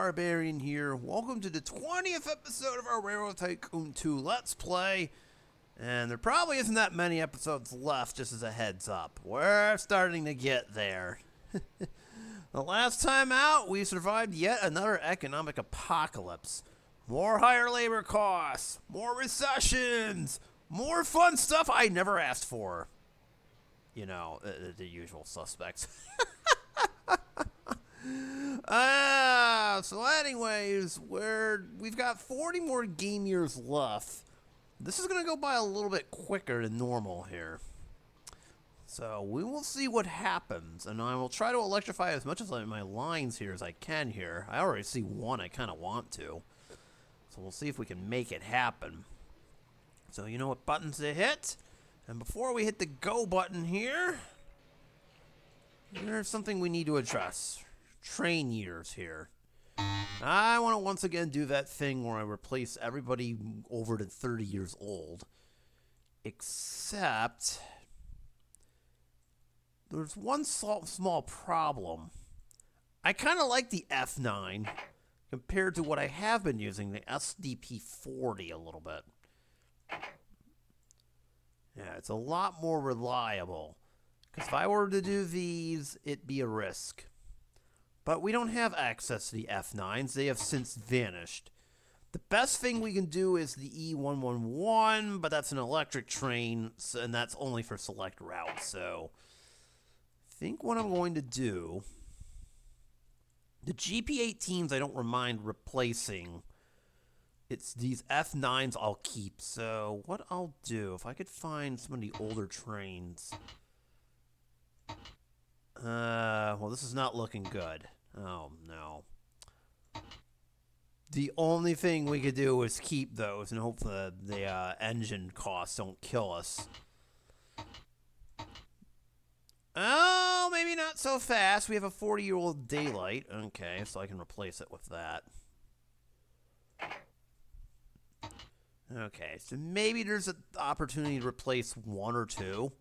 Barbarian here. Welcome to the 20th episode of our Railroad Tycoon 2 Let's Play. And there probably isn't that many episodes left, just as a heads up. We're starting to get there. The last time out, we survived yet another economic apocalypse. More higher labor costs, more recessions, more fun stuff I never asked for. You know, the usual suspects. So anyways, we've got 40 more game years left. This is going to go by a little bit quicker than normal here. So we will see what happens, and I will try to electrify as much of my lines here as I can here. I already see one I kind of want to. So we'll see if we can make it happen. So you know what buttons to hit? And before we hit the go button here, there's something we need to address. Train years here. I want to once again do that thing where I replace everybody over to 30 years old. Except there's one small problem. I kind of like the F9 compared to what I have been using, the SDP-40 a little bit. Yeah, it's a lot more reliable. Because if I were to do these, it'd be a risk. But we don't have access to the F9s. They have since vanished. The best thing we can do is the E111, but that's an electric train, and that's only for select routes. So I think what I'm going to do, the GP18s I don't mind replacing. It's these F9s I'll keep. So what I'll do, if I could find some of the older trains. Well, this is not looking good. Oh, no. The only thing we could do is keep those and hope the engine costs don't kill us. Oh, maybe not so fast. We have a 40-year-old daylight. Okay, so I can replace it with that. Okay, so maybe there's an opportunity to replace one or two.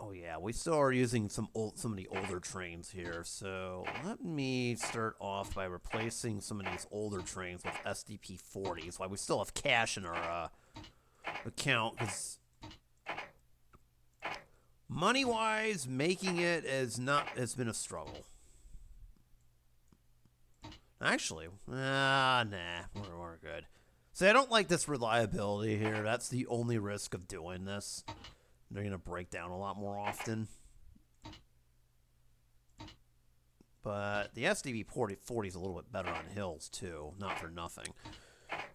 Oh yeah, we still are using some of the older trains here, so let me start off by replacing some of these older trains with SDP-40s while we still have cash in our account, because money-wise, making it has been a struggle. Actually, nah, we're good. See, I don't like this reliability here. That's the only risk of doing this. They're going to break down a lot more often. But the SDP-40 is a little bit better on hills, too. Not for nothing.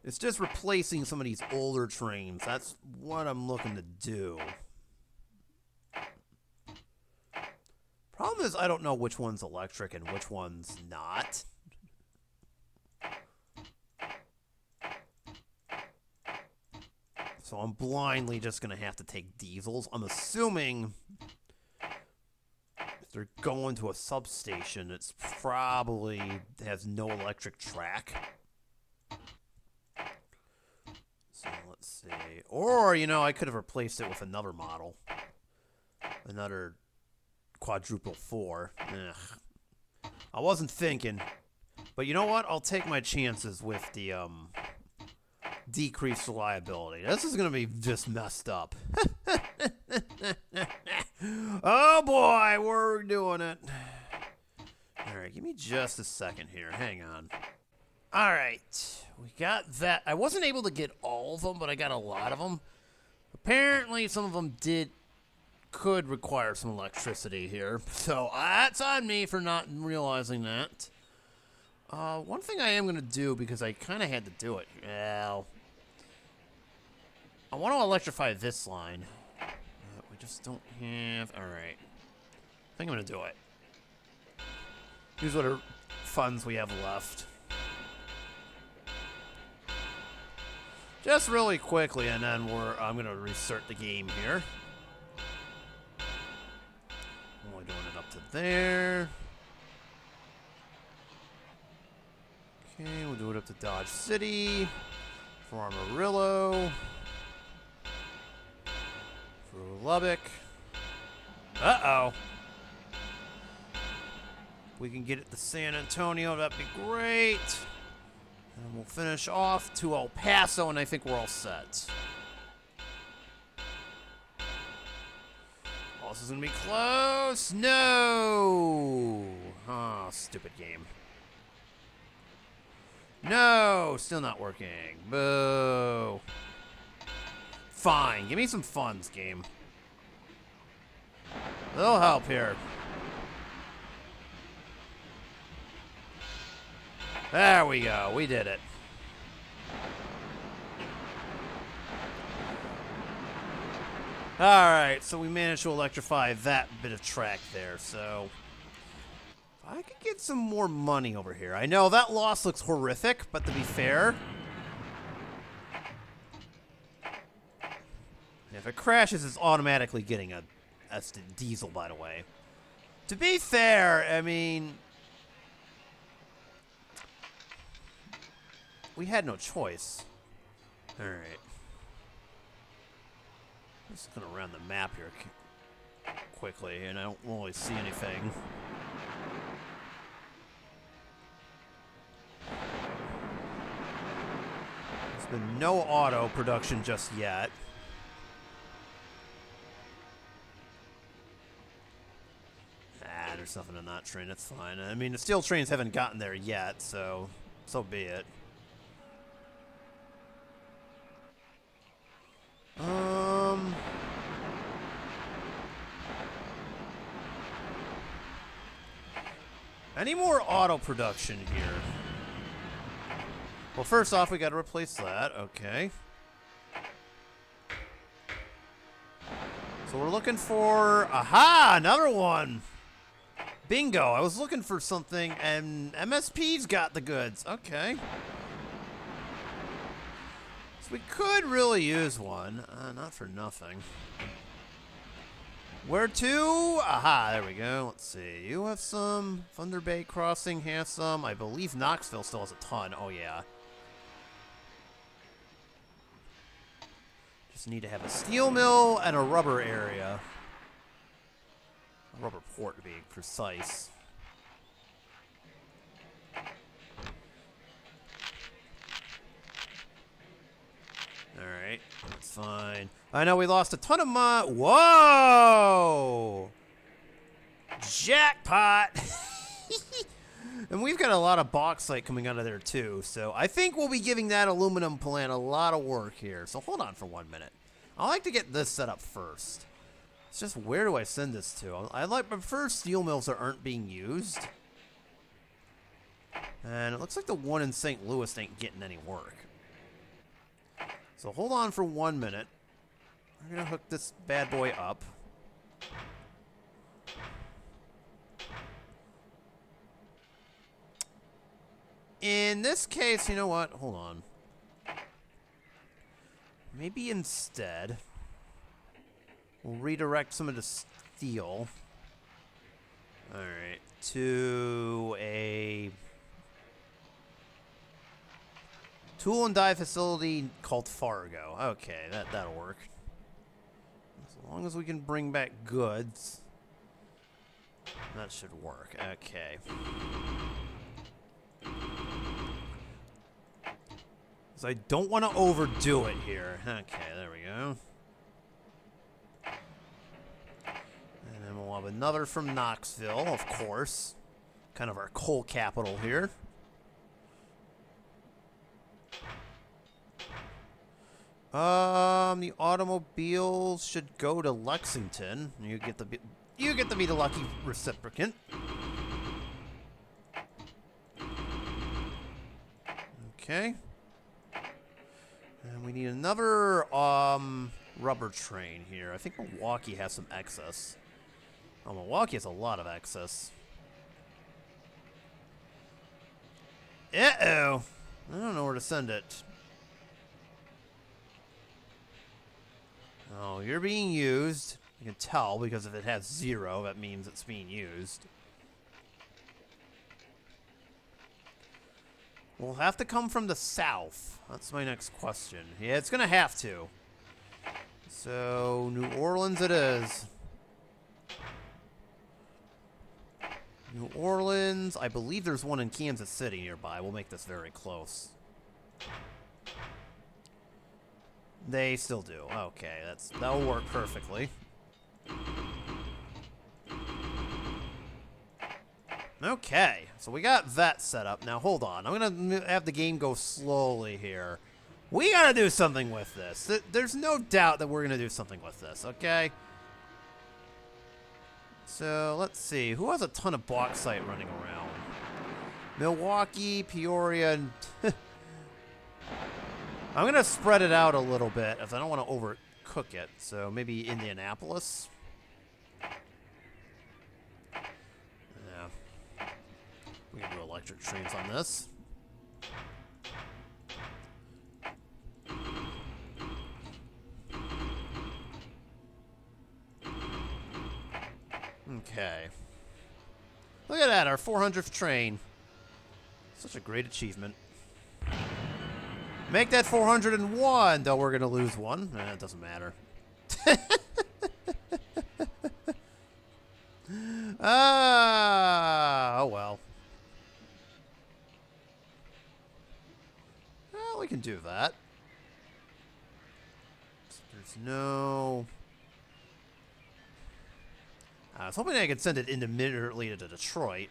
It's just replacing some of these older trains. That's what I'm looking to do. Problem is, I don't know which one's electric and which one's not. So I'm blindly just going to have to take diesels. I'm assuming if they're going to a substation, it's probably has no electric track. So let's see. Or, you know, I could have replaced it with another model. Another quadruple 4. Ugh. I wasn't thinking. But you know what? I'll take my chances with the decreased reliability. This is going to be just messed up. Oh boy, we're doing it. Alright, give me just a second here. Hang on. Alright, we got that. I wasn't able to get all of them, but I got a lot of them. Apparently, some of them could require some electricity here. So that's on me for not realizing that. One thing I am going to do, because I kind of had to do it. Well, I want to electrify this line. We just don't have... Alright. I think I'm going to do it. Here's what our funds we have left. Just really quickly, and then I'm going to restart the game here. Only doing it up to there. Okay, we'll do it up to Dodge City. For Amarillo. For Lubbock. Uh-oh. We can get it to San Antonio, that'd be great. And we'll finish off to El Paso, and I think we're all set. Oh, this is gonna be close. No! Oh, stupid game. No! Still not working. Boo. Fine. Give me some funds, game. They'll help here. There we go. We did it. Alright, so we managed to electrify that bit of track there, so I could get some more money over here. I know that loss looks horrific, but to be fair, if it crashes, it's automatically getting a diesel, by the way. To be fair, I mean, we had no choice. Alright. I'm just gonna run the map here quickly, and I don't really see anything. There's been no auto production just yet. Ah, there's nothing on that train. That's fine. I mean, the steel trains haven't gotten there yet, so be it. Any more auto production here? Well, first off, we got to replace that. Okay. So we're looking for... Aha! Another one! Bingo! I was looking for something, and MSP's got the goods. Okay. So we could really use one. Not for nothing. Where to? Aha, there we go. Let's see. You have some. Thunder Bay Crossing has some. I believe Knoxville still has a ton. Oh, yeah. Just need to have a steel mill and a rubber area. A rubber port, to be precise. Alright, that's fine. I know we lost a ton of money. Whoa! Jackpot! And we've got a lot of bauxite coming out of there too, so I think we'll be giving that aluminum plant a lot of work here. So hold on for 1 minute. I like to get this set up first. It's just, where do I send this to? I prefer steel mills that aren't being used. And it looks like the one in St. Louis ain't getting any work. So hold on for 1 minute. We're going to hook this bad boy up. In this case, you know what? Hold on. Maybe instead, we'll redirect some of the steel. Alright, to a tool and die facility called Fargo. Okay, that'll work. As long as we can bring back goods, that should work. Okay. So I don't want to overdo it here. Okay, there we go. And then we'll have another from Knoxville, of course. Kind of our coal capital here. The automobiles should go to Lexington. You get to be the lucky reciprocant. Okay. And we need another rubber train here. I think Milwaukee has some excess. Oh, Milwaukee has a lot of excess. Uh-oh. I don't know where to send it. Oh, you're being used. You can tell because if it has 0, that means it's being used. We'll have to come from the south. That's my next question. Yeah, it's going to have to. So, New Orleans it is. New Orleans. I believe there's one in Kansas City nearby. We'll make this very close. They still do. Okay, that'll work perfectly. Okay, so we got that set up. Now, hold on. I'm going to have the game go slowly here. We got to do something with this. There's no doubt that we're going to do something with this, okay? So, let's see. Who has a ton of bauxite running around? Milwaukee, Peoria, and... I'm going to spread it out a little bit, as I don't want to overcook it. So, maybe Indianapolis? We can do electric trains on this. Okay. Look at that, our 400th train. Such a great achievement. Make that 401, though we're going to lose one. It doesn't matter. Oh well. Well, we can do that. There's no... I was hoping I could send it immediately to Detroit.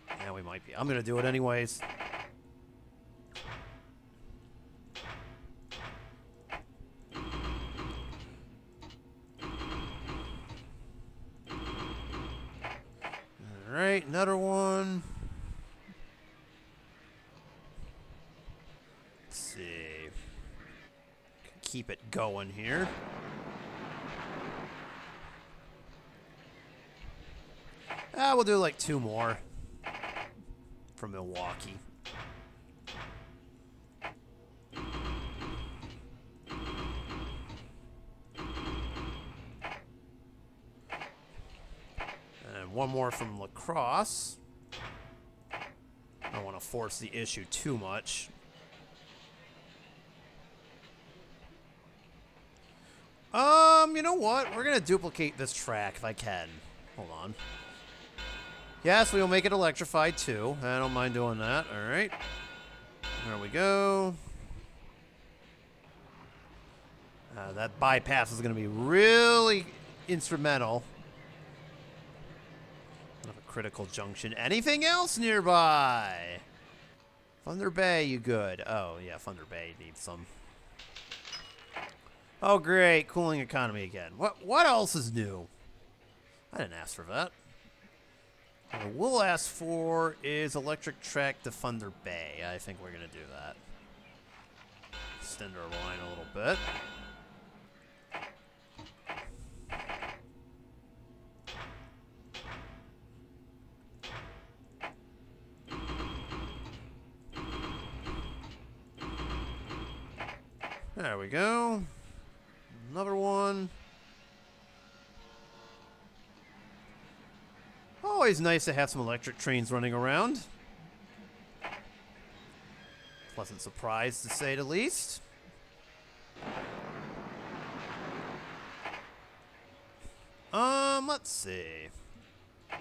Yeah, we might be. I'm going to do it anyways. Alright, another one. Let's see. Keep it going here. We'll do like 2 more from Milwaukee. And 1 more from La Crosse. I don't want to force the issue too much. You know what? We're going to duplicate this track if I can. Hold on. Yes, we will make it electrified too. I don't mind doing that. All right. There we go. That bypass is going to be really instrumental. Not a critical junction. Anything else nearby? Thunder Bay, you good? Oh, yeah, Thunder Bay needs some. Oh, great. Cooling economy again. What else is new? I didn't ask for that. What we'll ask for is electric track to Thunder Bay. I think we're going to do that. Extend our line a little bit. There we go. Another one. Always nice to have some electric trains running around. Pleasant surprise, to say the least. Let's see. I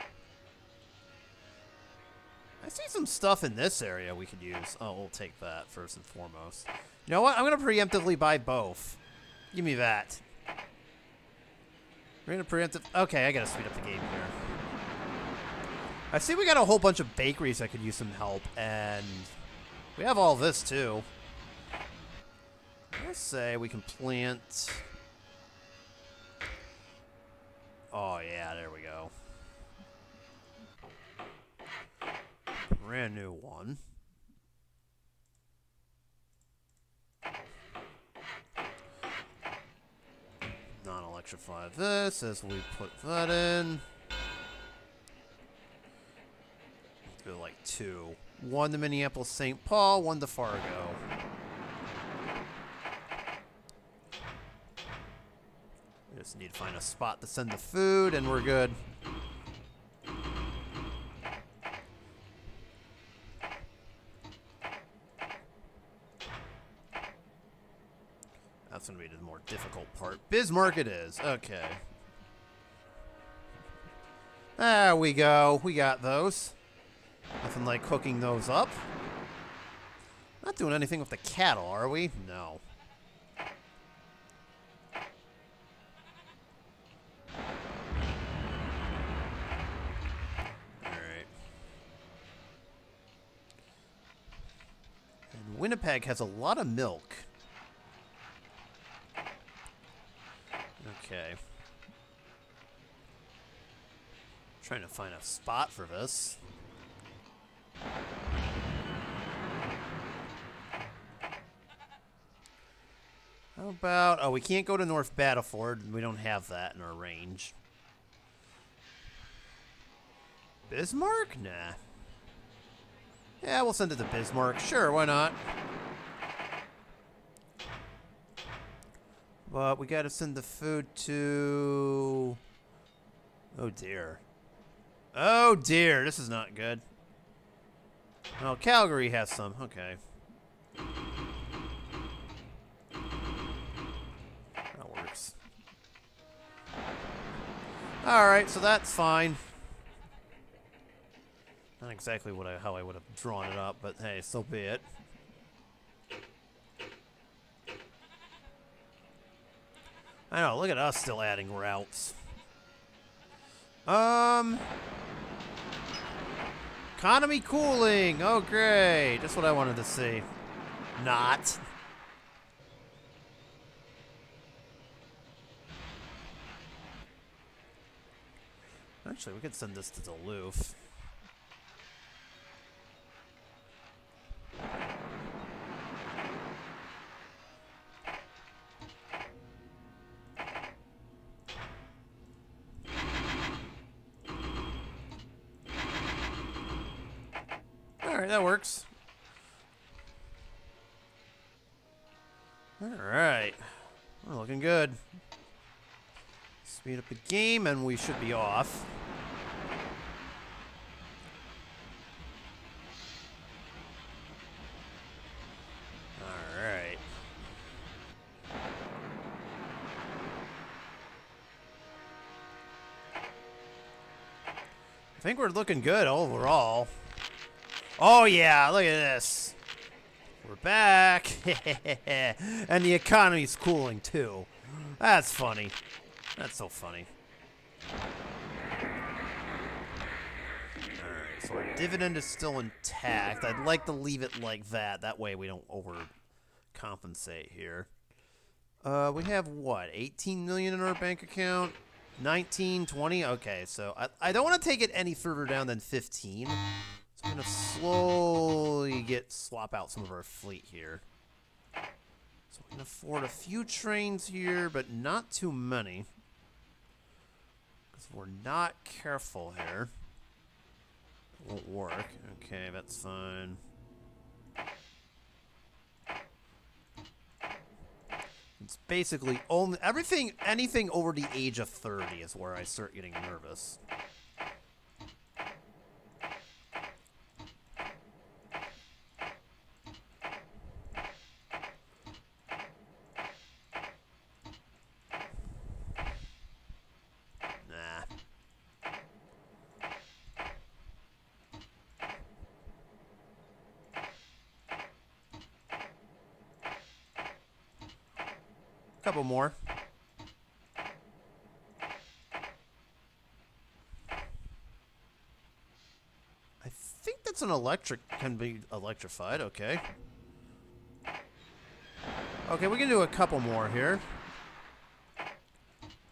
see some stuff in this area we could use. Oh, we'll take that first and foremost. You know what? I'm going to preemptively buy both. Give me that. We're going to preemptive... Okay, I got to speed up the game here. I see we got a whole bunch of bakeries that could use some help, and we have all this, too. Let's say we can plant... Oh, yeah, there we go. Brand new one. Non-electrify this as we put that in. Let's go like 2. 1 to Minneapolis, St. Paul, 1 to Fargo. We just need to find a spot to send the food, and we're good. That's going to be the more difficult part. Bismarck it is. Okay. There we go. We got those. Nothing like hooking those up. Not doing anything with the cattle, are we? No. Alright. And Winnipeg has a lot of milk. Okay. Trying to find a spot for this. How about... Oh, we can't go to North Battleford. We don't have that in our range. Bismarck? Nah. Yeah, we'll send it to Bismarck. Sure, why not? But we gotta send the food to... Oh, dear. Oh, dear. This is not good. Oh, Calgary has some. Okay. That works. Alright, so that's fine. Not exactly how I would have drawn it up, but hey, so be it. I know, look at us still adding routes. Economy cooling! Oh, great! That's what I wanted to see. Not. Actually, we could send this to Duluth. Alright, that works. Alright. We're looking good. Speed up the game and we should be off. Alright. I think we're looking good overall. Oh yeah, look at this. We're back. And the economy's cooling too. That's funny. That's so funny. Alright, so our dividend is still intact. I'd like to leave it like that. That way we don't overcompensate here. We have what? 18 million in our bank account? 19, 20? Okay, so I don't want to take it any further down than 15. So I'm going to slowly swap out some of our fleet here. So we can afford a few trains here, but not too many. Because if we're not careful here, it won't work. Okay, that's fine. It's basically only anything over the age of 30 is where I start getting nervous. Couple more. I think that's an can be electrified, okay. Okay, we can do a couple more here.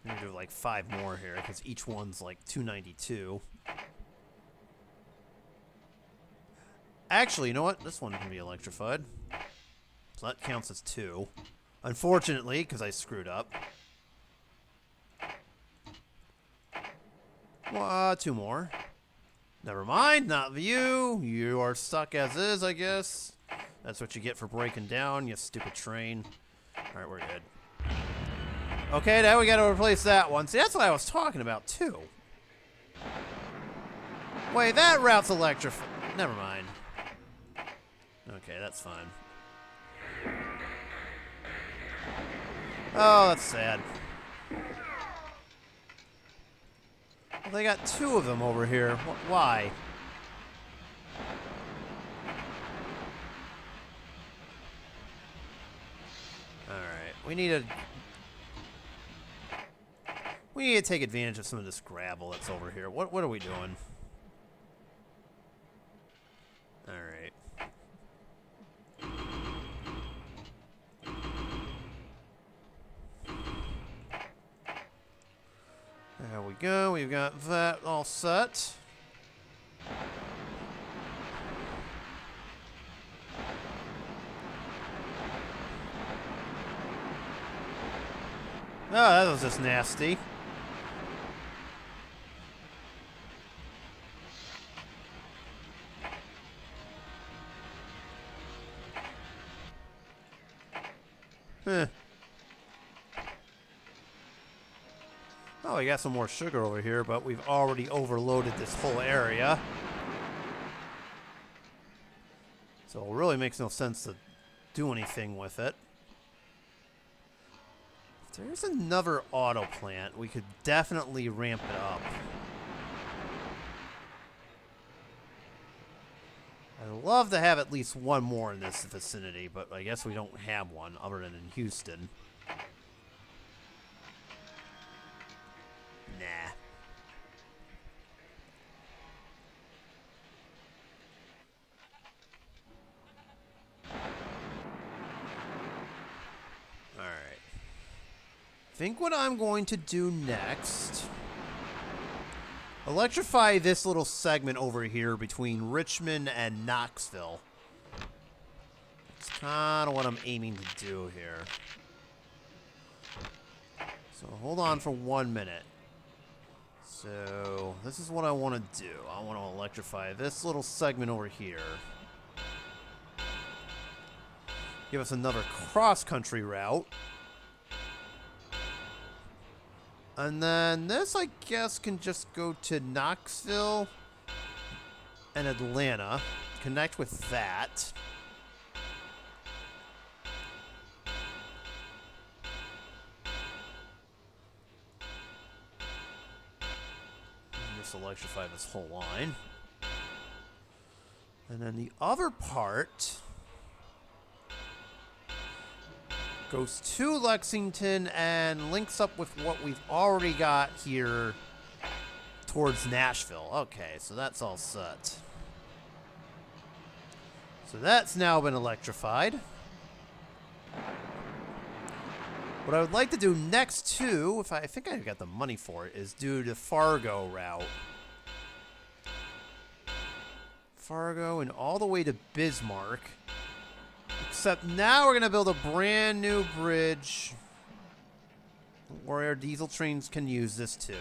We can do like 5 more here, because each one's like 292. Actually, you know what? This one can be electrified. So that counts as 2. Unfortunately, because I screwed up. 2 more. Never mind, not you. You are stuck as is, I guess. That's what you get for breaking down, you stupid train. Alright, we're good. Okay, now we gotta replace that one. See, that's what I was talking about, too. Wait, that route's electrified. Never mind. Okay, that's fine. Oh, that's sad. They got two of them over here. Why? Alright, we need to take advantage of some of this gravel that's over here. What are we doing? Alright. There we go. We've got that all set. Oh, that was just nasty. Huh. Oh, we got some more sugar over here, but we've already overloaded this whole area. So it really makes no sense to do anything with it. If there's another auto plant, we could definitely ramp it up. I'd love to have at least one more in this vicinity, but I guess we don't have one other than in Houston. Nah. Alright. I think what I'm going to do next... electrify this little segment over here between Richmond and Knoxville. It's kind of what I'm aiming to do here. So hold on for 1 minute. So this is what I want to do. I want to electrify this little segment over here. Give us another cross-country route. And then this, I guess, can just go to Knoxville and Atlanta. Connect with that. Just electrify this whole line. And then the other part goes to Lexington and links up with what we've already got here towards Nashville. Okay, so that's all set. So that's now been electrified. What I would like to do next, too, if I think I've got the money for it, is do the Fargo route. Fargo and all the way to Bismarck. Except now we're going to build a brand new bridge where our diesel trains can use this, too.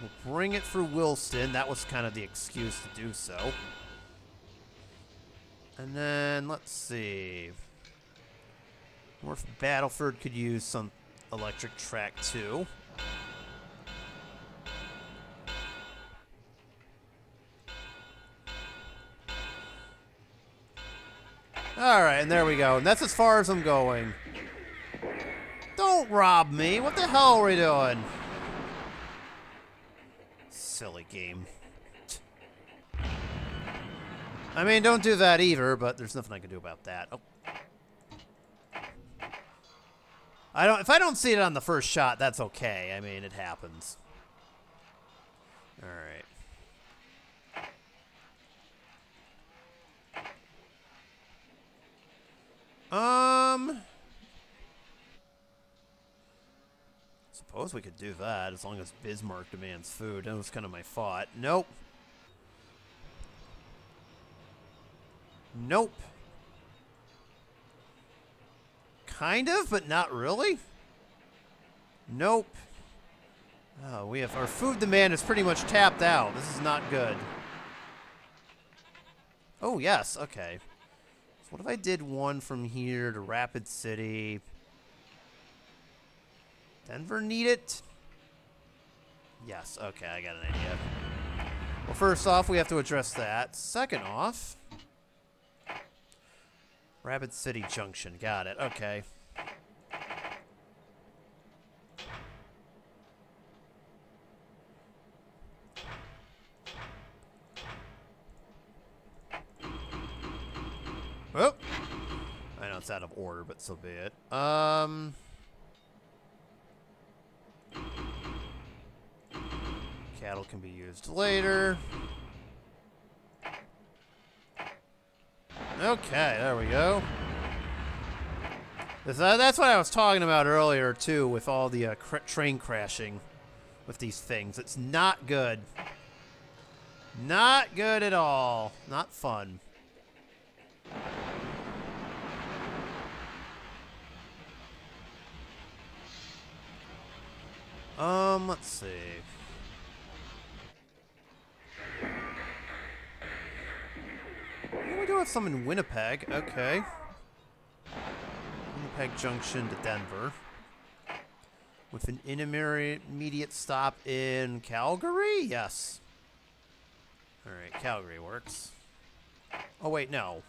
We'll bring it through Williston. That was kind of the excuse to do so. And then, let's see. North Battleford could use some electric track, too. Alright, and there we go. And that's as far as I'm going. Don't rob me. What the hell are we doing? Silly game. I mean, don't do that either, but there's nothing I can do about that. Oh. If I don't see it on the first shot, that's okay. I mean, it happens. Alright. Suppose we could do that as long as Bismarck demands food. That was kind of my thought. Nope. Nope. Kind of, but not really. Nope. Oh, our food demand is pretty much tapped out. This is not good. Oh, yes. Okay. So what if I did one from here to Rapid City? Denver need it? Yes. Okay, I got an idea. Well, first off, we have to address that. Second off, Rapid City Junction. Got it. Okay. Oh! I know it's out of order, but so be it. Cattle can be used later. Okay, there we go. That's what I was talking about earlier, too, with all the train crashing with these things. It's not good. Not good at all. Not fun. Let's see. What do we do with some in Winnipeg? Okay. Winnipeg Junction to Denver. With an intermediate stop in Calgary? Yes. Alright, Calgary works. Oh, wait, no.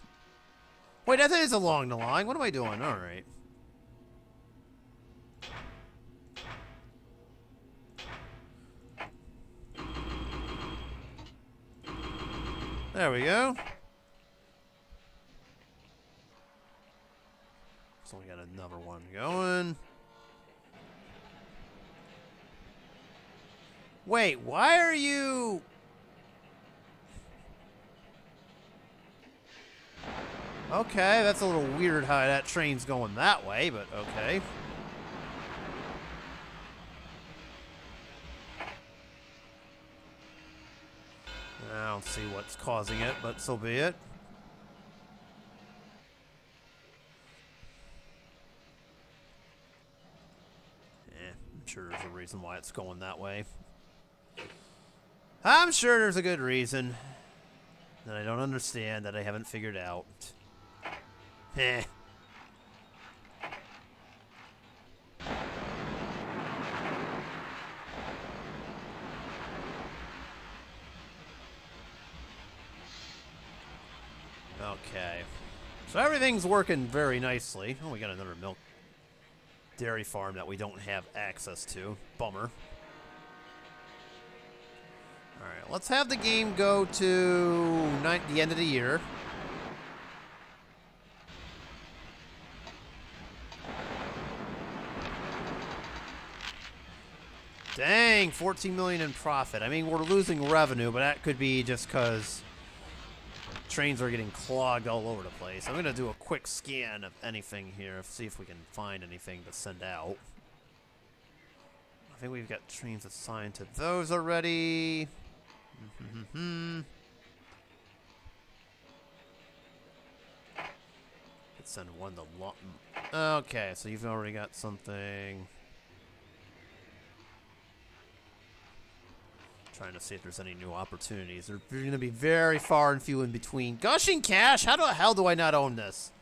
Wait, that is along the line. What am I doing? Alright. There we go. So we got another one going. Wait, why are you... Okay, that's a little weird how that train's going that way, but okay. I don't see what's causing it, but so be it. I'm sure there's a reason why it's going that way. I'm sure there's a good reason that I don't understand, that I haven't figured out. Heh. Okay. So everything's working very nicely. Oh, we got another milk dairy farm that we don't have access to. Bummer. Alright, let's have the game go to the end of the year. Dang, 14 million in profit. I mean, we're losing revenue, but that could be just because trains are getting clogged all over the place. I'm going to do a quick scan of anything here, see if we can find anything to send out. I think we've got trains assigned to those already. Let's send one to okay, so you've already got something. Trying to see if there's any new opportunities. They're going to be very far and few in between. Gushing Cash? How the hell do I not own this?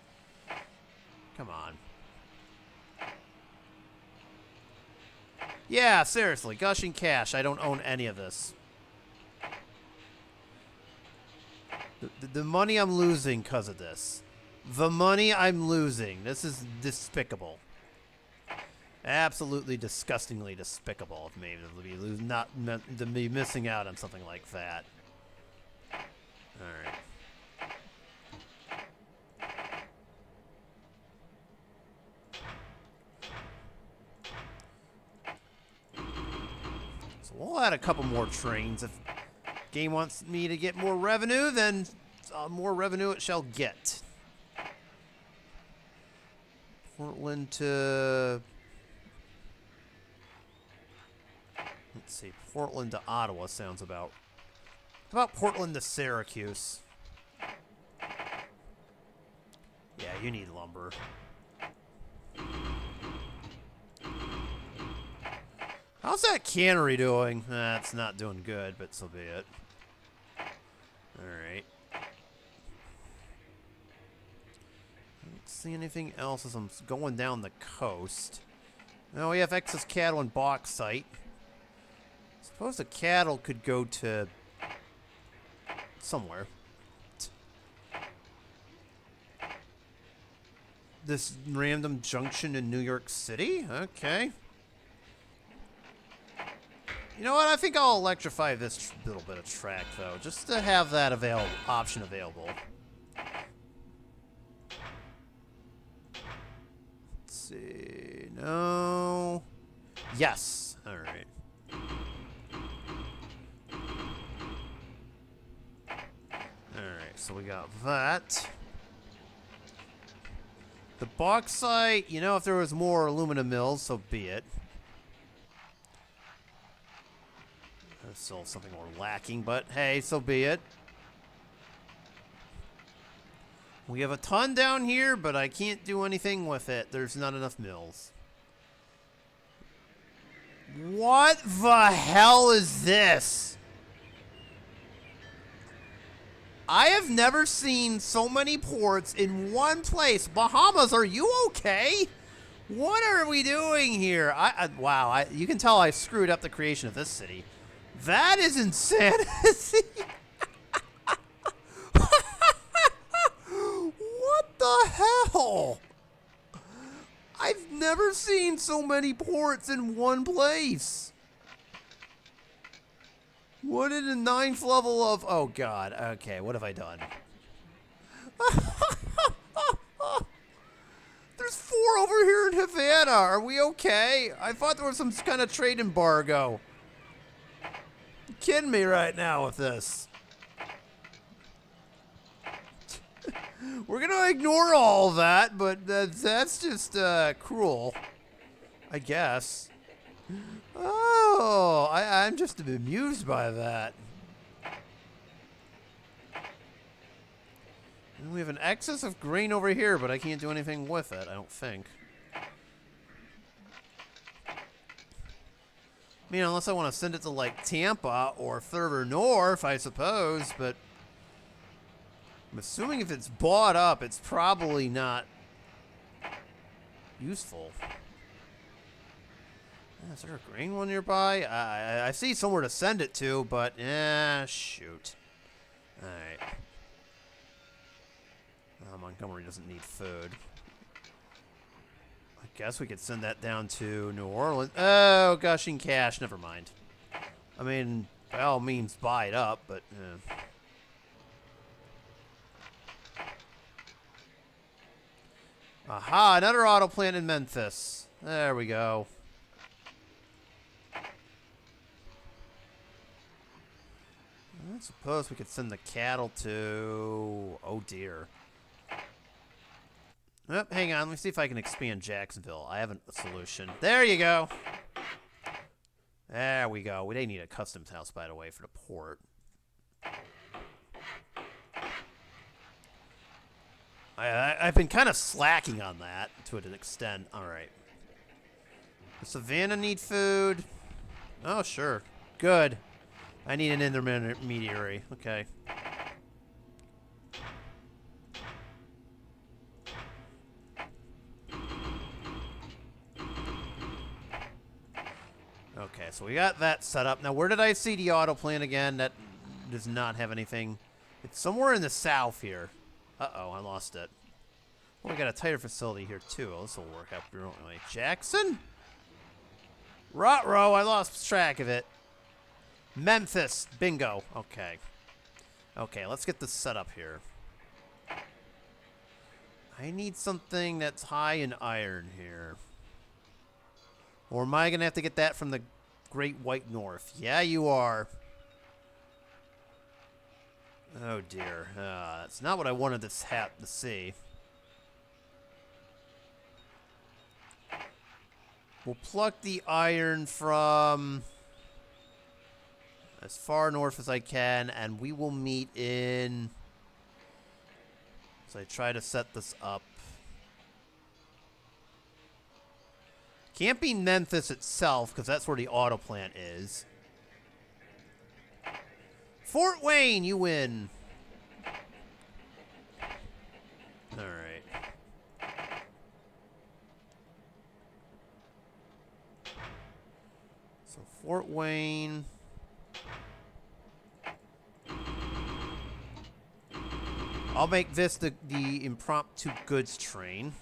Come on. Yeah, seriously. Gushing Cash. I don't own any of this. The money I'm losing because of this. The money I'm losing. This is despicable. Absolutely disgustingly despicable of me to be missing out on something like that. Alright. So we'll add a couple more trains. If game wants me to get more revenue, then more revenue it shall get. Portland to... Let's see, Portland to Ottawa sounds about... How about Portland to Syracuse? Yeah, you need lumber. How's that cannery doing? It's not doing good, but so be it. Alright. Don't see anything else as I'm going down the coast. Now we have excess cattle and bauxite. Suppose the cattle could go to somewhere. This random junction in New York City? Okay. You know what? I think I'll electrify this little bit of track, though, just to have that option available. see. No. Yes. All right. Alright, so we got that. The bauxite, you know, if there was more aluminum mills, so be it. There's still something more lacking, but hey, so be it. We have a ton down here, but I can't do anything with it. There's not enough mills. What the hell is this? I have never seen so many ports in one place. Bahamas, are you okay? What are we doing here? Wow, you can tell I screwed up the creation of this city. That is insanity. What the hell? I've never seen so many ports in one place. What in the 9th level of... Oh, God. Okay, what have I done? There's 4 over here in Havana. Are we okay? I thought there was some kind of trade embargo. You're kidding me right now with this. We're going to ignore all that, but that's just cruel, I guess. Oh, I'm just amused by that. And we have an excess of grain over here, but I can't do anything with it, I don't think. I mean, unless I want to send it to, like, Tampa or further north, I suppose, but I'm assuming if it's bought up, it's probably not useful. Is there a green one nearby? I see somewhere to send it to, but shoot. Alright. Montgomery doesn't need food. I guess we could send that down to New Orleans. Oh, gushing cash. Never mind. I mean, by all means, buy it up, but... Aha, another auto plant in Memphis. There we go. I suppose we could send the cattle to... Oh, dear. Oh, hang on. Let me see if I can expand Jacksonville. I have a solution. There you go. There we go. We didn't need a customs house, by the way, for the port. I've been kind of slacking on that to an extent. All right. Does Savannah need food? Oh, sure. Good. I need an intermediary. Okay. Okay, so we got that set up. Now, where did I see the auto plant again? That does not have anything. It's somewhere in the south here. Uh-oh, I lost it. Well, we got a tighter facility here, too. Well, this will work out brilliantly. Jackson? Ruh-roh, I lost track of it. Memphis. Bingo. Okay. Okay, let's get this set up here. I need something that's high in iron here. Or am I going to have to get that from the Great White North? Yeah, you are. Oh, dear. That's not what I wanted this hat to see. We'll pluck the iron from as far north as I can, and we will meet in... as I try to set this up. Can't be Memphis itself, because that's where the auto plant is. Fort Wayne, you win. All right. So Fort Wayne. I'll make this the impromptu goods train.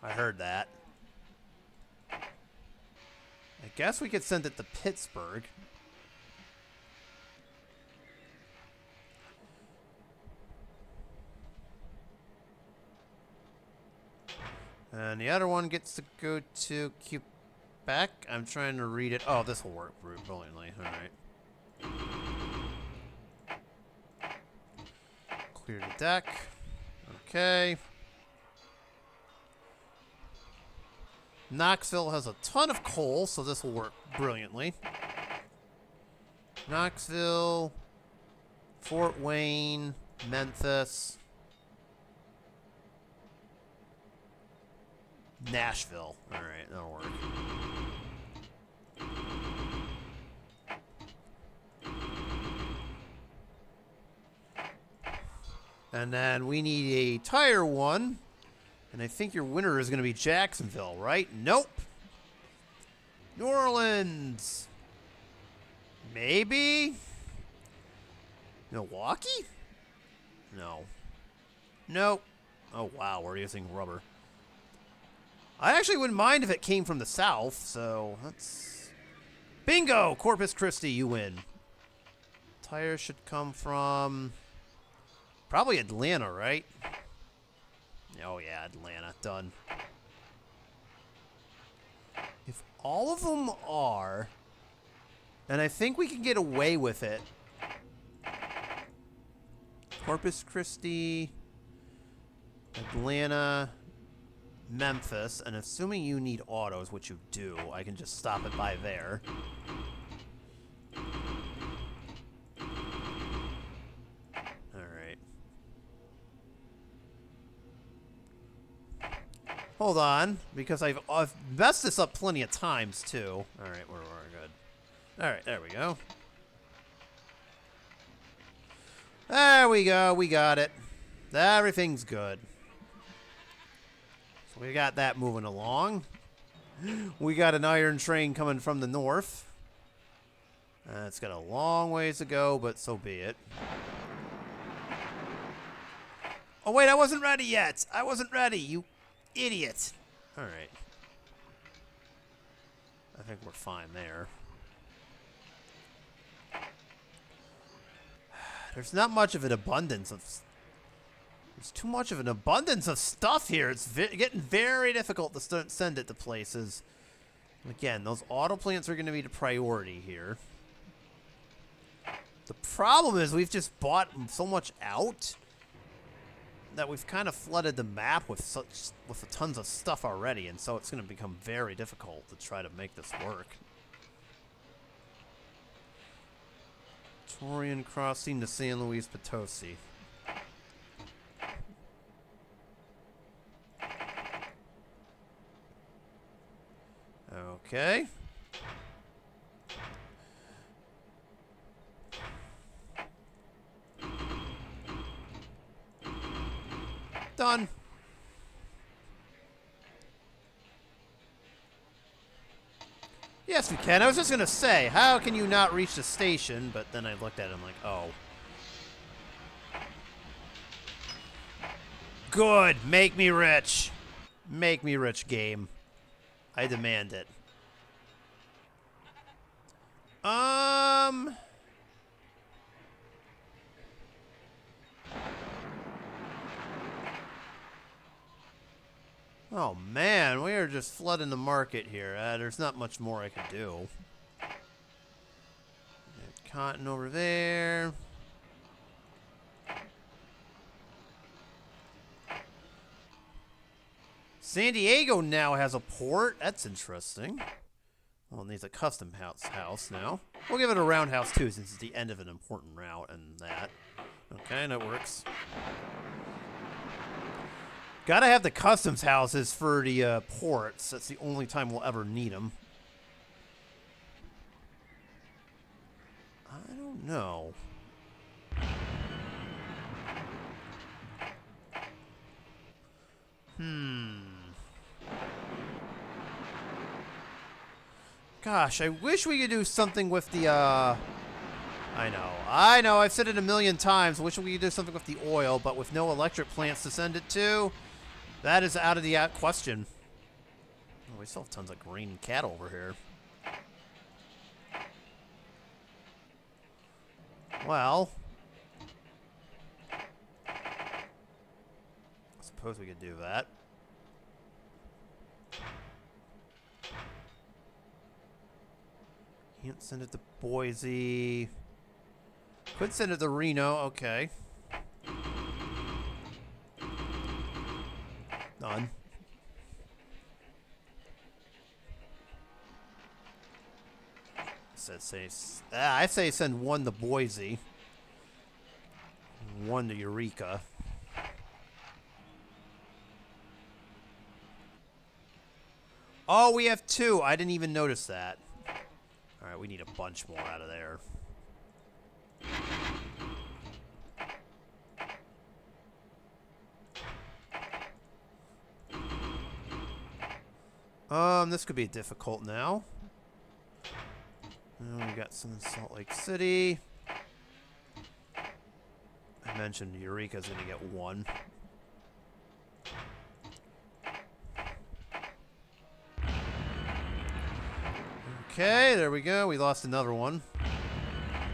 I heard that. I guess we could send it to Pittsburgh. And the other one gets to go to Quebec. I'm trying to read it. Oh, this will work brilliantly. All right. Clear the deck. Okay. Knoxville has a ton of coal, so this will work brilliantly. Knoxville, Fort Wayne, Memphis, Nashville. All right, that'll work. And then we need a tire one. And I think your winner is going to be Jacksonville, right? Nope. New Orleans. Maybe? Milwaukee? No. Nope. Oh, wow, we're using rubber. I actually wouldn't mind if it came from the south, so that's... Bingo! Corpus Christi, you win. Tires should come from... Probably Atlanta, right? Oh, yeah, Atlanta. Done. If all of them are... And I think we can get away with it. Corpus Christi, Atlanta, Memphis, and assuming you need autos, which you do, I can just stop it by there. Alright. Hold on, because I've messed this up plenty of times, too. Alright, we're good. Alright, there we go. There we go, we got it. Everything's good. So we got that moving along. We got an iron train coming from the north. It's got a long ways to go, but so be it. Oh, wait, I wasn't ready yet. I wasn't ready, you idiot. Alright. I think we're fine there. There's not much of an abundance of... There's too much of an abundance of stuff here. It's getting very difficult to send it to places. Again, those auto plants are going to be the priority here. The problem is we've just bought so much out that we've kind of flooded the map with tons of stuff already, and so it's going to become very difficult to try to make this work. Torian crossing to San Luis Potosi. Okay. Done. Yes, we can. I was just going to say, how can you not reach the station? But then I looked at it and I'm like, oh. Good. Make me rich. Make me rich, game. I demand it. Oh, man, we are just flooding the market here. There's not much more I can do. Cotton over there. San Diego now has a port. That's interesting. Well, it needs a custom house now. We'll give it a roundhouse, too, since it's the end of an important route and that. Okay, that works. Gotta have the customs houses for the ports. That's the only time we'll ever need them. I don't know. Gosh, I wish we could do something with the, I know, I've said it a million times. I wish we could do something with the oil, but with no electric plants to send it to, that is out of the question. Oh, we still have tons of grain and cattle over here. Well, I suppose we could do that. Can't send it to Boise. Could send it to Reno. Okay. None. I say send one to Boise. One to Eureka. Oh, we have 2. I didn't even notice that. Alright, we need a bunch more out of there. This could be difficult now. We got some in Salt Lake City. I mentioned Eureka's gonna get 1. Okay, there we go. We lost another one.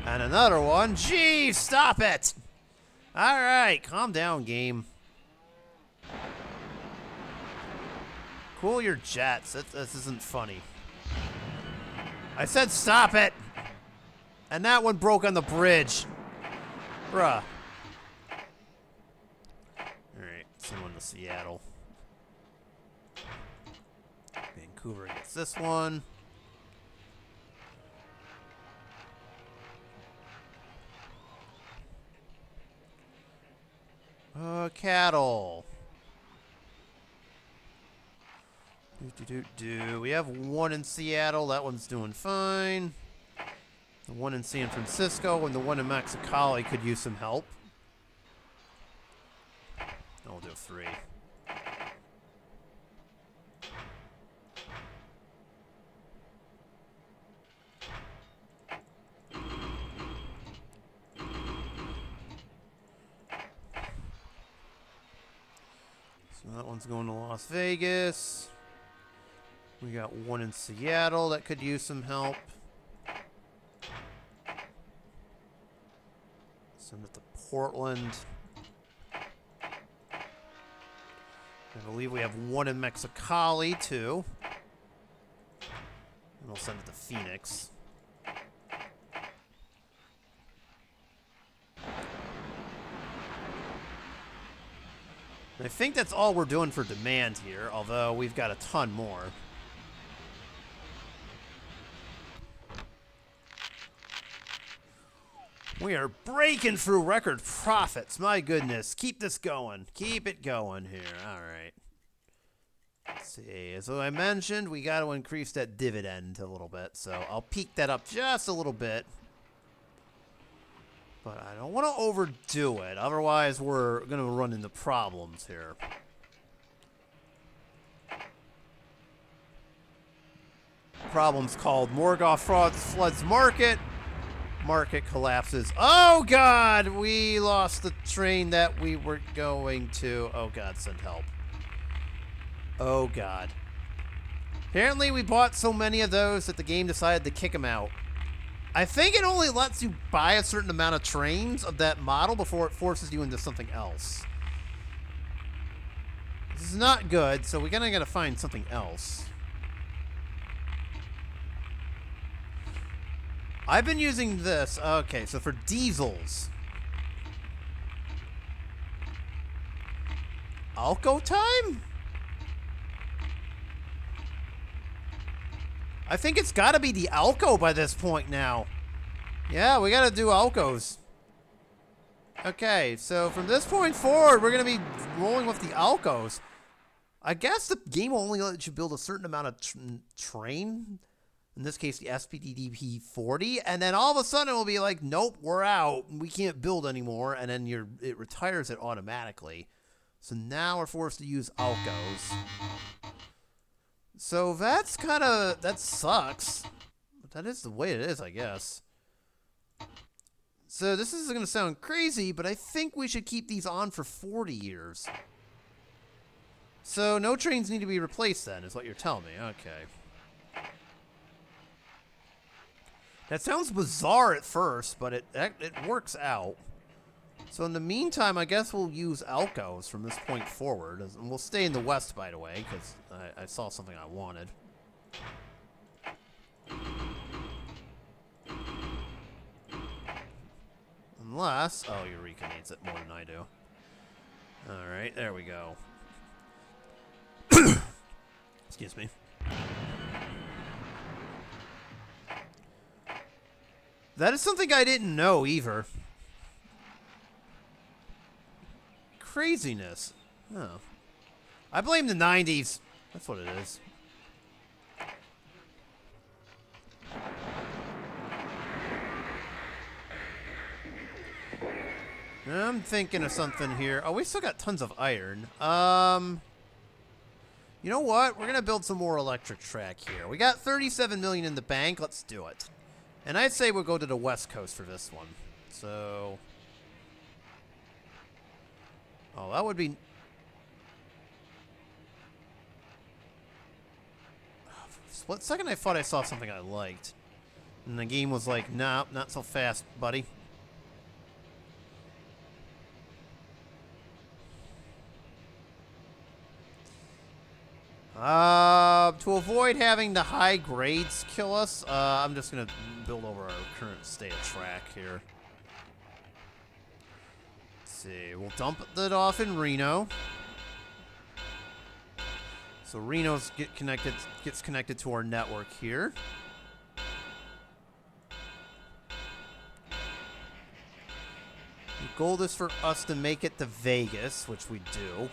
And another one. Jeez, stop it! Alright, calm down, game. Cool your jets. This isn't funny. I said stop it! And that one broke on the bridge. Bruh. Alright, send one to Seattle. Vancouver gets this one. Cattle. We have 1 in Seattle. That one's doing fine. The 1 in San Francisco and the 1 in Mexicali could use some help. I'll do 3. So that one's going to Las Vegas. We got 1 in Seattle that could use some help. Send it to Portland. I believe we have 1 in Mexicali, too. And we'll send it to Phoenix. And I think that's all we're doing for demand here, although we've got a ton more. We are breaking through record profits. My goodness. Keep this going. Keep it going here. All right. Let's see. As I mentioned, we got to increase that dividend a little bit. So I'll peak that up just a little bit. But I don't want to overdo it. Otherwise, we're going to run into problems here. Problems called Morgoth floods market. Market collapses. Oh, God! We lost the train that we were going to. Oh, God, send help. Oh, God. Apparently, we bought so many of those that the game decided to kick them out. I think it only lets you buy a certain amount of trains of that model before it forces you into something else. This is not good, so we're gonna gotta find something else. I've been using this. Okay, so for diesels. Alco time? I think it's got to be the Alco by this point now. Yeah, we got to do Alcos. Okay, so from this point forward, we're going to be rolling with the Alcos. I guess the game will only let you build a certain amount of train. In this case, the SPDDP-40. And then all of a sudden, it will be like, nope, we're out. We can't build anymore. And then it retires it automatically. So now we're forced to use Alcos. So that's kind of, that sucks. But that is the way it is, I guess. So this is going to sound crazy, but I think we should keep these on for 40 years. So no trains need to be replaced then, is what you're telling me. Okay. That sounds bizarre at first, but it works out. So in the meantime, I guess we'll use Alcos from this point forward. And we'll stay in the west, by the way, because I saw something I wanted. Unless... Oh, Eureka needs it more than I do. Alright, there we go. Excuse me. That is something I didn't know, either. Craziness. Oh. I blame the 90s. That's what it is. I'm thinking of something here. Oh, we still got tons of iron. You know what? We're gonna build some more electric track here. We got 37 million in the bank. Let's do it. And I'd say we'll go to the West Coast for this one. So... Oh, that would be... Split second I thought I saw something I liked. And the game was like, nah, not so fast, buddy. To avoid having the high grades kill us, I'm just gonna build over our current state of track here. Let's see, we'll dump that off in Reno. So Reno's gets connected to our network here. The goal is for us to make it to Vegas, which we do.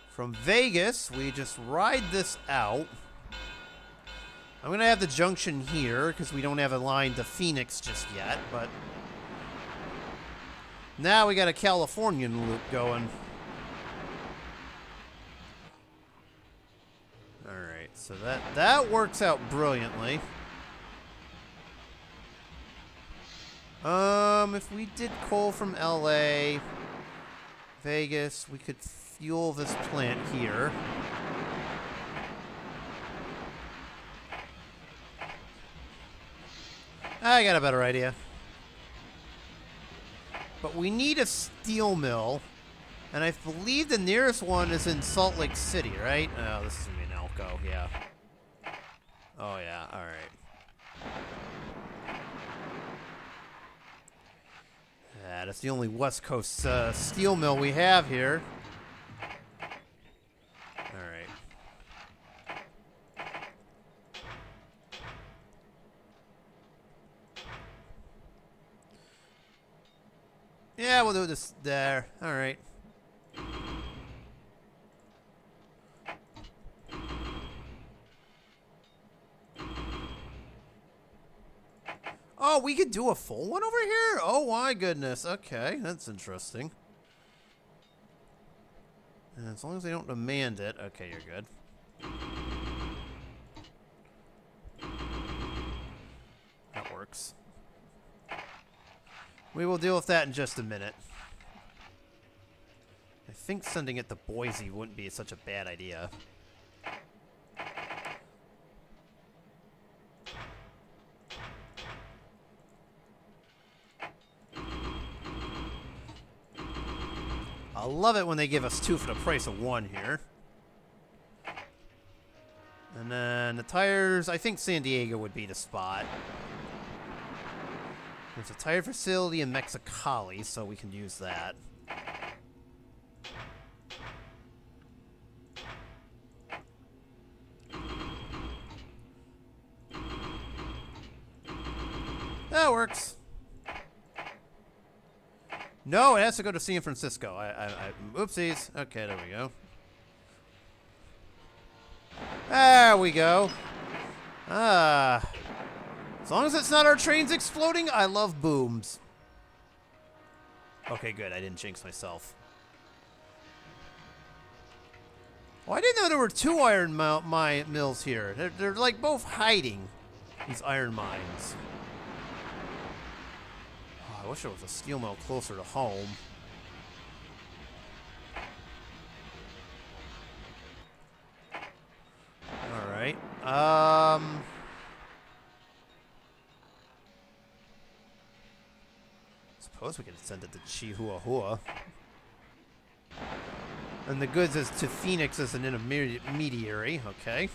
From Vegas, we just ride this out. I'm going to have the junction here because we don't have a line to Phoenix just yet, but now we got a Californian loop going. Alright, so that works out brilliantly. If we did coal from LA, Vegas, we could fuel this plant here. I got a better idea. But we need a steel mill, and I believe the nearest one is in Salt Lake City, right? Oh, this is gonna be an Elko, yeah. Oh yeah, alright. That's the only West Coast steel mill we have here. Alright. Yeah, we'll do this there. Alright. Oh, we could do a full one over here? Oh my goodness. Okay, that's interesting. And as long as they don't demand it. Okay, you're good. That works. We will deal with that in just a minute. I think sending it to Boise wouldn't be such a bad idea. I love it when they give us 2 for the price of 1 here. And then the tires, I think San Diego would be the spot. There's a tire facility in Mexicali, so we can use that. That works. No, it has to go to San Francisco. Oopsies. Okay, there we go. There we go. As long as it's not our trains exploding, I love booms. Okay, good. I didn't jinx myself. Oh, I didn't know there were 2 iron mills here. They're like both hiding, these iron mines. I wish there was a steel mill closer to home. Alright. Suppose we could send it to Chihuahua. And the goods is to Phoenix as an intermediary. Okay.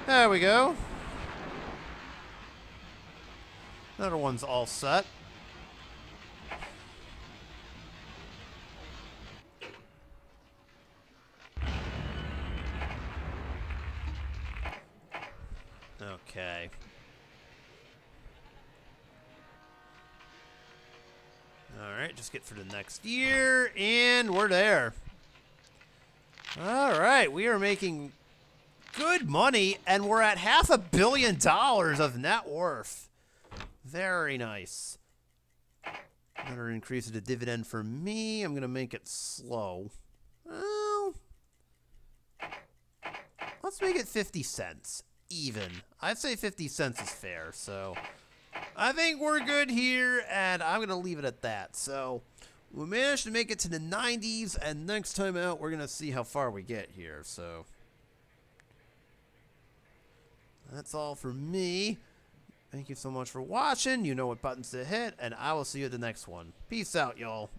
There we go. Another one's all set. Okay. Alright, just get for the next year, and we're there. Alright, we are making good money, and we're at $500 million of net worth. Very nice. Another increase of the dividend for me. I'm going to make it slow. Well, let's make it 50 cents. Even. I'd say 50 cents is fair, so I think we're good here, and I'm going to leave it at that. So we managed to make it to the 90s, and next time out, we're going to see how far we get here. So that's all for me. Thank you so much for watching. You know what buttons to hit, and I will see you at the next one. Peace out, y'all.